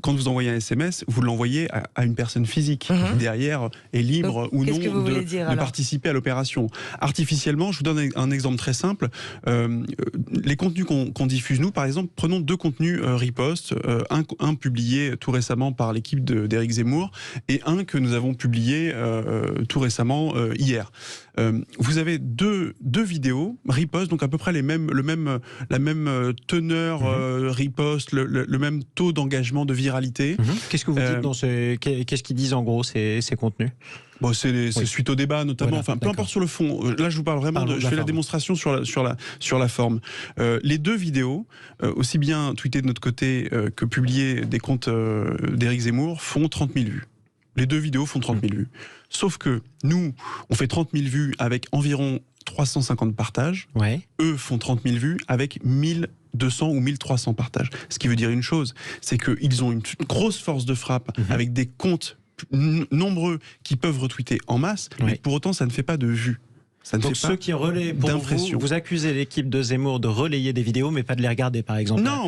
quand vous envoyez un SMS, vous l'envoyez à une personne physique qui derrière est libre ou non de participer à l'opération. Artificiellement, je vous donne un exemple très simple. Les contenus qu'on diffuse, nous, par exemple, prenons 2 contenus riposte, un publié tout récemment par l'équipe d'Éric Zemmour et un que nous avons publié tout récemment hier. Vous avez deux vidéos riposte, donc à peu près la même teneur riposte, le même taux d'engagement, de viralité. Qu'est-ce que vous dites qu'est-ce qu'ils disent en gros ces contenus? Bon, c'est suite au débat notamment. Voilà, enfin, peu importe sur le fond. Là, je vous parle vraiment je fais la démonstration sur la forme. Les 2 vidéos, aussi bien tweetées de notre côté que publiées des comptes d'Éric Zemmour, font 30 000 vues. Les 2 vidéos font 30 000 vues. Sauf que nous, on fait 30 000 vues avec environ 350 partages. Eux font 30 000 vues avec 1200 ou 1300 partages. Ce qui veut dire une chose, c'est qu'ils ont une grosse force de frappe avec des comptes nombreux qui peuvent retweeter en masse, mais pour autant, ça ne fait pas de vues. Donc ceux qui relaient, pour vous accusez l'équipe de Zemmour de relayer des vidéos, mais pas de les regarder, par exemple. Non,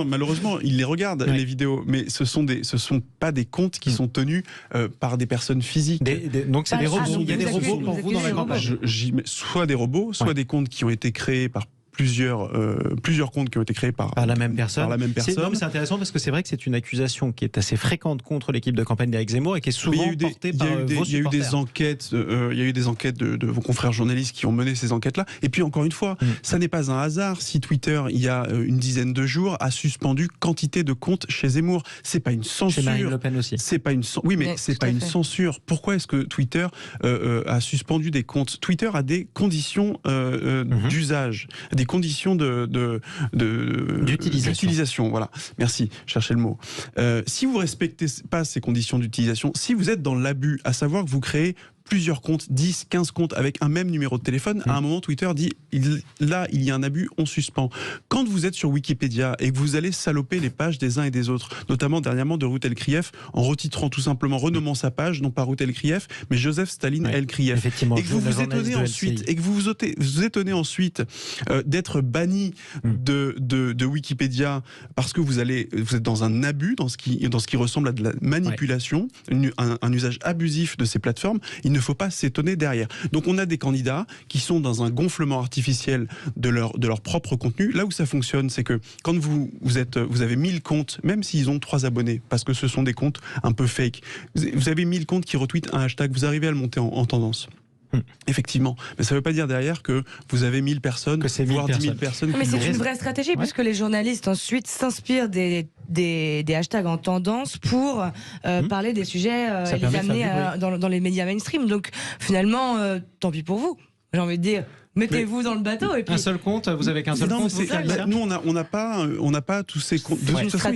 malheureusement, ils les regardent, les vidéos, mais ce sont pas des comptes qui sont tenus par des personnes physiques. Donc c'est des robots. Il y a des robots pour vous dans la campagne. Soit des robots, soit des comptes qui ont été créés par plusieurs comptes qui ont été créés par la même personne. C'est intéressant parce que c'est vrai que c'est une accusation qui est assez fréquente contre l'équipe de campagne d'Éric Zemmour et qui est souvent portée par vos supporters. Il y a eu des enquêtes de vos confrères journalistes qui ont mené ces enquêtes-là. Et puis encore une fois, ça n'est pas un hasard si Twitter, il y a une dizaine de jours, a suspendu quantité de comptes chez Zemmour. C'est pas une censure. Chez Marine Le Pen aussi. C'est pas une censure. Pourquoi est-ce que Twitter a suspendu des comptes? Twitter a des conditions d'usage, des conditions d'utilisation. Voilà, merci, cherchez le mot. Si vous respectez pas ces conditions d'utilisation, si vous êtes dans l'abus, à savoir que vous créez plusieurs comptes, 10, 15 comptes avec un même numéro de téléphone, à un moment Twitter dit là il y a un abus, on suspend. Quand vous êtes sur Wikipédia et que vous allez saloper les pages des uns et des autres, notamment dernièrement de Ruth El-Krief, en retitrant tout simplement, renommant sa page, non pas Ruth El-Krief, mais Joseph Staline El-Krief, et que vous vous étonnez ensuite, d'être banni de Wikipédia parce que vous êtes dans un abus, dans ce qui ressemble à de la manipulation, un usage abusif de ces plateformes, il ne faut pas s'étonner derrière. Donc on a des candidats qui sont dans un gonflement artificiel de leur propre contenu. Là où ça fonctionne, c'est que quand vous avez 1000 comptes, même s'ils ont 3 abonnés, parce que ce sont des comptes un peu fake, vous avez 1000 comptes qui retweetent un hashtag, vous arrivez à le monter en tendance. Effectivement, mais ça ne veut pas dire derrière que vous avez 1000 personnes, voire 10 000 personnes. Mais c'est une vraie stratégie, puisque les journalistes ensuite s'inspirent des hashtags en tendance pour parler des sujets et les amener dans les médias mainstream. Donc finalement, tant pis pour vous, j'ai envie de dire. Mettez-vous dans le bateau et puis... Un seul compte, vous avez qu'un seul compte. Nous, on n'a pas tous ces comptes. De toute façon,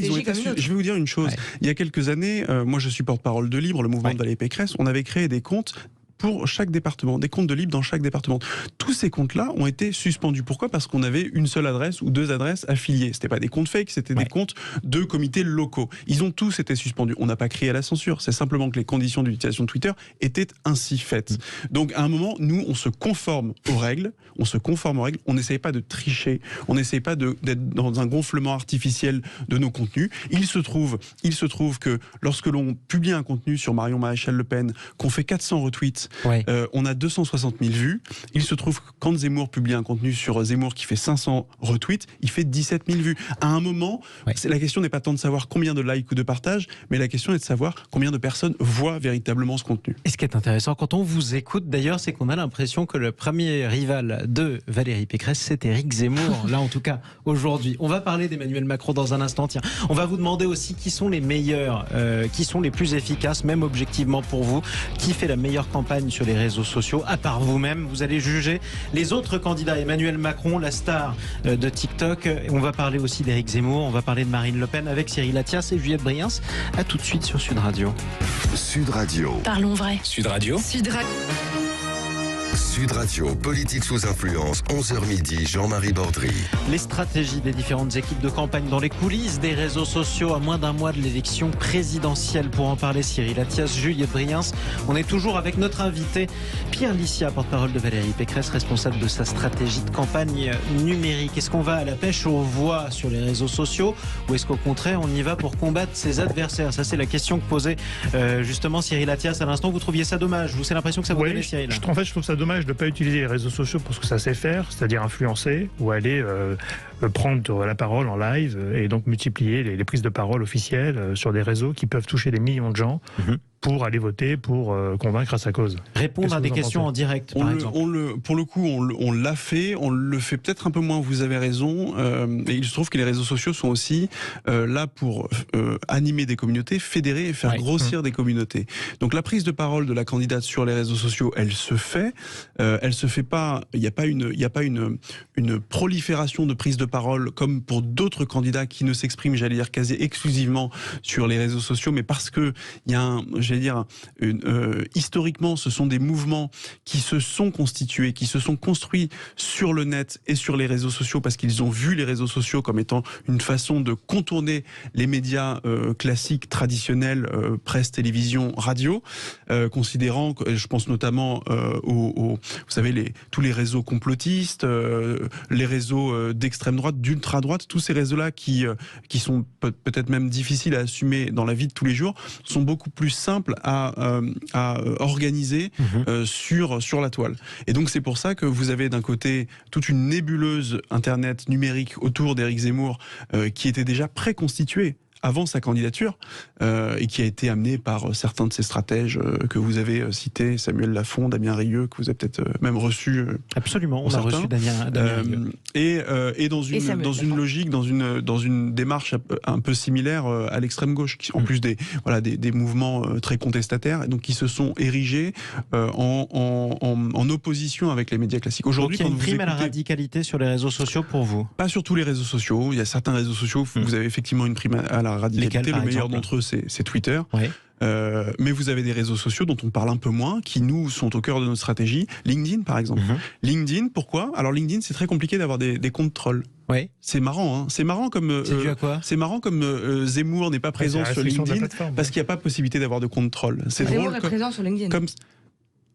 je vais vous dire une chose. Il y a quelques années, moi je suis porte-parole de Libre, le mouvement de Valérie Pécresse, on avait créé des comptes pour chaque département, des comptes de Libre dans chaque département. Tous ces comptes-là ont été suspendus. Pourquoi ? Parce qu'on avait une seule adresse ou 2 adresses affiliées. C'était pas des comptes fake, c'était des comptes de comités locaux. Ils ont tous été suspendus. On n'a pas crié à la censure. C'est simplement que les conditions d'utilisation de Twitter étaient ainsi faites. Donc, à un moment, nous, on se conforme aux règles. On n'essaye pas de tricher. On n'essaye pas d'être dans un gonflement artificiel de nos contenus. Il se trouve que lorsque l'on publie un contenu sur Marion Maréchal Le Pen, qu'on fait 400 retweets, on a 260 000 vues. Il se trouve que quand Zemmour publie un contenu sur Zemmour qui fait 500 retweets, il fait 17 000 vues. À un moment, la question n'est pas tant de savoir combien de likes ou de partages, mais la question est de savoir combien de personnes voient véritablement ce contenu. Et ce qui est intéressant quand on vous écoute d'ailleurs, c'est qu'on a l'impression que le premier rival de Valérie Pécresse, c'est Éric Zemmour. Là en tout cas, aujourd'hui. On va parler d'Emmanuel Macron dans un instant. Tiens, on va vous demander aussi qui sont les meilleurs, qui sont les plus efficaces, même objectivement pour vous, qui fait la meilleure campagne sur les réseaux sociaux, à part vous-même. Vous allez juger les autres candidats. Emmanuel Macron, la star de TikTok. On va parler aussi d'Éric Zemmour, on va parler de Marine Le Pen avec Cyril Attias et Juliette Briens. À tout de suite sur Sud Radio. Sud Radio. Parlons vrai. Sud Radio. Sud Radio, politique sous influence, 11h midi, Jean-Marie Bordry. Les stratégies des différentes équipes de campagne dans les coulisses des réseaux sociaux à moins d'un mois de l'élection présidentielle. Pour en parler, Cyril Attias, Juliette Briens. On est toujours avec notre invité, Pierre Lissia, porte-parole de Valérie Pécresse, responsable de sa stratégie de campagne numérique. Est-ce qu'on va à la pêche aux voix sur les réseaux sociaux ou est-ce qu'au contraire, on y va pour combattre ses adversaires ? Ça, c'est la question que posait justement Cyril Attias à l'instant. Vous trouviez ça dommage ? Vous, c'est l'impression que ça vous donnait, Cyril ? En fait, je trouve ça dommage de ne pas utiliser les réseaux sociaux pour ce que ça sait faire, c'est-à-dire influencer ou aller prendre la parole en live et donc multiplier les prises de parole officielles sur des réseaux qui peuvent toucher des millions de gens. Pour aller voter, pour convaincre à sa cause. Répondre à des questions en direct, par exemple. Pour le coup, on l'a fait, on le fait peut-être un peu moins, vous avez raison, et il se trouve que les réseaux sociaux sont aussi là pour animer des communautés, fédérer et faire grossir des communautés. Donc la prise de parole de la candidate sur les réseaux sociaux, elle se fait pas, il n'y a pas une prolifération de prise de parole comme pour d'autres candidats qui ne s'expriment, j'allais dire, quasi exclusivement sur les réseaux sociaux, mais parce que il y a historiquement, ce sont des mouvements qui se sont constitués, qui se sont construits sur le net et sur les réseaux sociaux parce qu'ils ont vu les réseaux sociaux comme étant une façon de contourner les médias classiques, traditionnels, presse, télévision, radio, considérant, je pense notamment vous savez, tous les réseaux complotistes, les réseaux d'extrême droite, d'ultra droite, tous ces réseaux-là qui sont peut-être même difficiles à assumer dans la vie de tous les jours, sont beaucoup plus simples à organiser sur la toile. Et donc c'est pour ça que vous avez d'un côté toute une nébuleuse internet numérique autour d'Éric Zemmour qui était déjà préconstituée avant sa candidature et qui a été amené par certains de ces stratèges que vous avez cités, Samuel Lafond, Damien Rieu, que vous avez peut-être même reçu. Absolument, on a reçu Damien Rieu. Et dans une logique, dans une démarche un peu similaire à l'extrême gauche, qui, en plus des mouvements très contestataires, et donc qui se sont érigés en opposition avec les médias classiques. Aujourd'hui, donc il y a une prime à la radicalité sur les réseaux sociaux pour vous? Pas sur tous les réseaux sociaux. Il y a certains réseaux sociaux où vous avez effectivement une prime à la radicalité. Le meilleur d'entre eux, c'est Twitter. Ouais. Mais vous avez des réseaux sociaux dont on parle un peu moins, qui nous sont au cœur de notre stratégie. LinkedIn, par exemple. LinkedIn, pourquoi? Alors LinkedIn, c'est très compliqué d'avoir des comptes trolls. Ouais. C'est marrant, hein. C'est marrant comme. C'est dû à quoi? C'est marrant comme Zemmour n'est pas présent sur LinkedIn parce qu'il n'y a pas possibilité d'avoir de compte troll. C'est drôle. Zemmour est présent sur LinkedIn.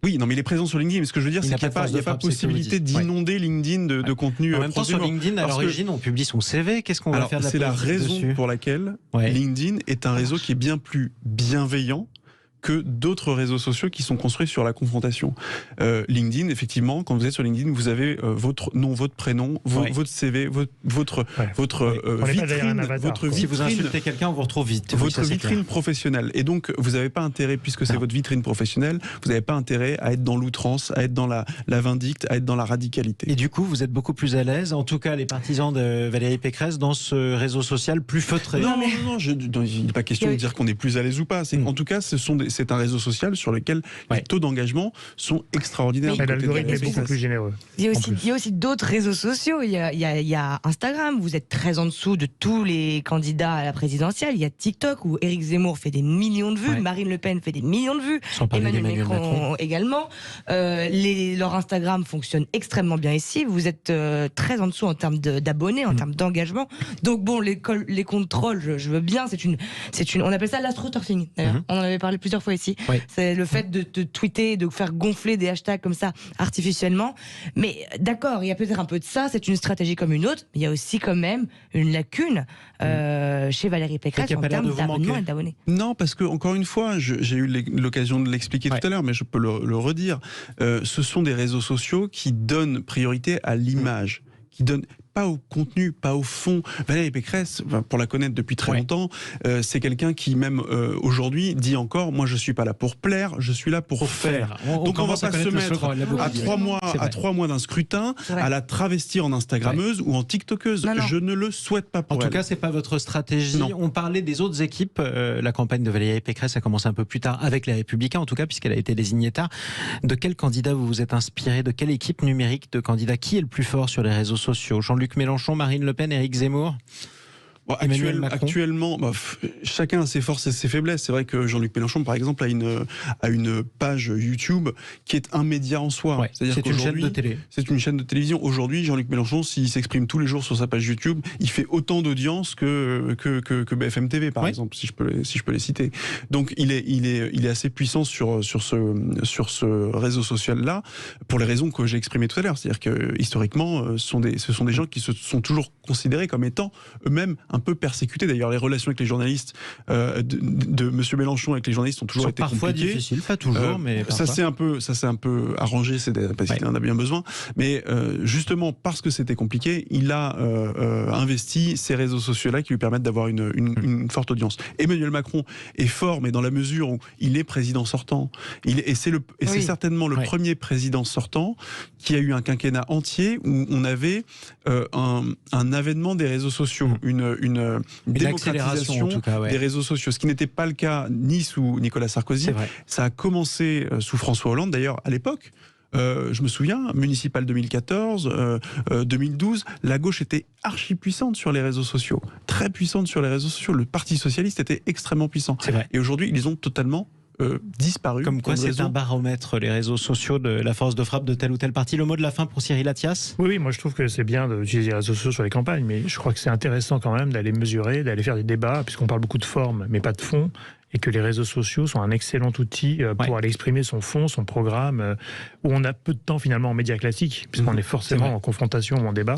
Oui, non, mais il est présent sur LinkedIn. Mais ce que je veux dire, c'est qu'il n'y a pas possibilité d'inonder LinkedIn de contenu. En même temps, sur LinkedIn, à l'origine, on publie son CV. Qu'est-ce qu'on va faire de la politique dessus ? C'est la raison pour laquelle LinkedIn est un réseau qui est bien plus bienveillant que d'autres réseaux sociaux qui sont construits sur la confrontation. LinkedIn, effectivement, quand vous êtes sur LinkedIn, vous avez votre nom, votre prénom, votre CV, votre vitrine. Si vous insultez quelqu'un, on vous retrouve vite. Votre vitrine professionnelle. Et donc, vous n'avez pas intérêt, puisque c'est votre vitrine professionnelle, vous n'avez pas intérêt à être dans l'outrance, à être dans la vindicte, à être dans la radicalité. Et du coup, vous êtes beaucoup plus à l'aise, en tout cas les partisans de Valérie Pécresse, dans ce réseau social plus feutré. Non, il n'est pas question de dire qu'on est plus à l'aise ou pas. En tout cas, c'est un réseau social sur lequel les taux d'engagement sont extraordinaires. L'algorithme est beaucoup plus généreux. Il y a aussi d'autres réseaux sociaux. Il y a Instagram, vous êtes très en dessous de tous les candidats à la présidentielle. Il y a TikTok où Éric Zemmour fait des millions de vues, Marine Le Pen fait des millions de vues, Emmanuel Macron également. Leur Instagram fonctionne extrêmement bien ici. Vous êtes très en dessous en termes d'abonnés, en termes d'engagement. Donc bon, les comptes trolls, je veux bien. On appelle ça l'astroturfing. D'ailleurs, on en avait parlé plusieurs fois ici. C'est le fait de tweeter, de faire gonfler des hashtags comme ça artificiellement. Mais d'accord, il y a peut-être un peu de ça, c'est une stratégie comme une autre, mais il y a aussi quand même une lacune chez Valérie Pécresse en termes d'abonnements et d'abonnés. Non, parce que encore une fois, j'ai eu l'occasion de l'expliquer tout à l'heure, mais je peux le redire. Ce sont des réseaux sociaux qui donnent priorité à l'image, qui donnent pas au contenu, pas au fond. Valérie Pécresse, pour la connaître depuis très longtemps, c'est quelqu'un qui même aujourd'hui dit encore, moi je suis pas là pour plaire, je suis là pour faire. Donc on va pas se mettre à 3 mois d'un scrutin à la travestir en Instagrammeuse ou en TikTokeuse. Non. Je ne le souhaite pas pour elle. En tout cas, c'est pas votre stratégie. Non. On parlait des autres équipes. La campagne de Valérie Pécresse a commencé un peu plus tard avec les Républicains, en tout cas, puisqu'elle a été désignée tard. De quel candidat vous vous êtes inspiré? De quelle équipe numérique de candidats? Qui est le plus fort sur les réseaux sociaux? Jean-Luc Mélenchon, Marine Le Pen, Éric Zemmour? Actuellement, chacun a ses forces et ses faiblesses. C'est vrai que Jean-Luc Mélenchon, par exemple, a une page YouTube qui est un média en soi. C'est une chaîne de télé. C'est une chaîne de télévision. Aujourd'hui, Jean-Luc Mélenchon, s'il s'exprime tous les jours sur sa page YouTube, il fait autant d'audience que BFM TV, par exemple, si je peux les citer. Donc, il est assez puissant sur ce réseau social-là, pour les raisons que j'ai exprimées tout à l'heure. C'est-à-dire que historiquement, ce sont des gens qui se sont toujours considérés comme étant eux-mêmes un peu persécutés. D'ailleurs, les relations avec les journalistes de Monsieur Mélenchon avec les journalistes ont toujours été parfois compliquées. Difficiles, pas toujours, mais ça s'est un peu arrangé, parce qu'il en a bien besoin. Mais justement parce que c'était compliqué, il a investi ces réseaux sociaux-là qui lui permettent d'avoir une forte audience. Emmanuel Macron est fort, mais dans la mesure où il est président sortant. C'est certainement le premier président sortant qui a eu un quinquennat entier où on avait un avènement des réseaux sociaux, une démocratisation des réseaux sociaux, ce qui n'était pas le cas ni sous Nicolas Sarkozy. Ça a commencé sous François Hollande, d'ailleurs, à l'époque. Je me souviens, municipal 2014, 2012, la gauche était archi puissante sur les réseaux sociaux, très puissante sur les réseaux sociaux. Le Parti socialiste était extrêmement puissant. Et aujourd'hui, ils ont totalement disparu. Comme quoi, c'est un baromètre, les réseaux sociaux, de la force de frappe de tel ou tel parti. Le mot de la fin pour Cyril Attias ? Oui, moi je trouve que c'est bien d'utiliser les réseaux sociaux sur les campagnes, mais je crois que c'est intéressant quand même d'aller mesurer, d'aller faire des débats, puisqu'on parle beaucoup de forme, mais pas de fond, et que les réseaux sociaux sont un excellent outil pour aller exprimer son fond, son programme, où on a peu de temps finalement en médias classiques, puisqu'on est forcément en confrontation ou en débat.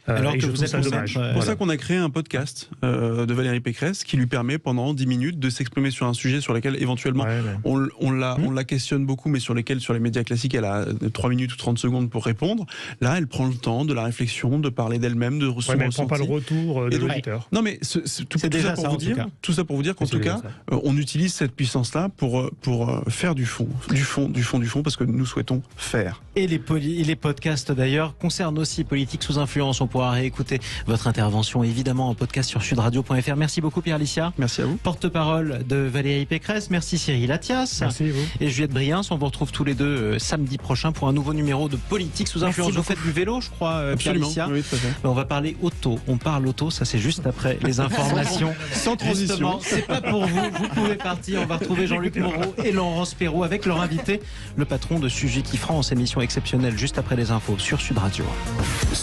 Alors que vous êtes dommage. C'est pour ça qu'on a créé un podcast de Valérie Pécresse qui lui permet pendant 10 minutes de s'exprimer sur un sujet sur lequel éventuellement on la questionne beaucoup, mais sur lesquels sur les médias classiques elle a 3 minutes ou 30 secondes pour répondre. Là elle prend le temps de la réflexion, de parler d'elle-même, de son mais elle ressenti. prend pas le retour de l'auditeur. Non mais tout ça pour vous dire qu'en tout cas on utilise cette puissance-là pour faire du fond, parce que nous souhaitons faire. Et les podcasts d'ailleurs concernent aussi Politique sous influence. On pourra réécouter votre intervention évidemment en podcast sur sudradio.fr. Merci beaucoup Pierre Licia. Merci à vous. Porte-parole de Valérie Pécresse. Merci Cyril Attias. Merci vous. Et Juliette Briens. On vous retrouve tous les deux samedi prochain pour un nouveau numéro de Politique sous influence. Vous faites du vélo, je crois, Absolument. Pierre Licia. Oui, tout à fait. On va parler auto. On parle auto, ça c'est juste après les informations. Sans transition. Justement, c'est pas pour vous. Vous pouvez partir. On va retrouver Jean-Luc Moreau et Laurence Perrault avec leur invité, le patron de Sujet qui France, émission exceptionnelle juste après les infos sur Sud Radio.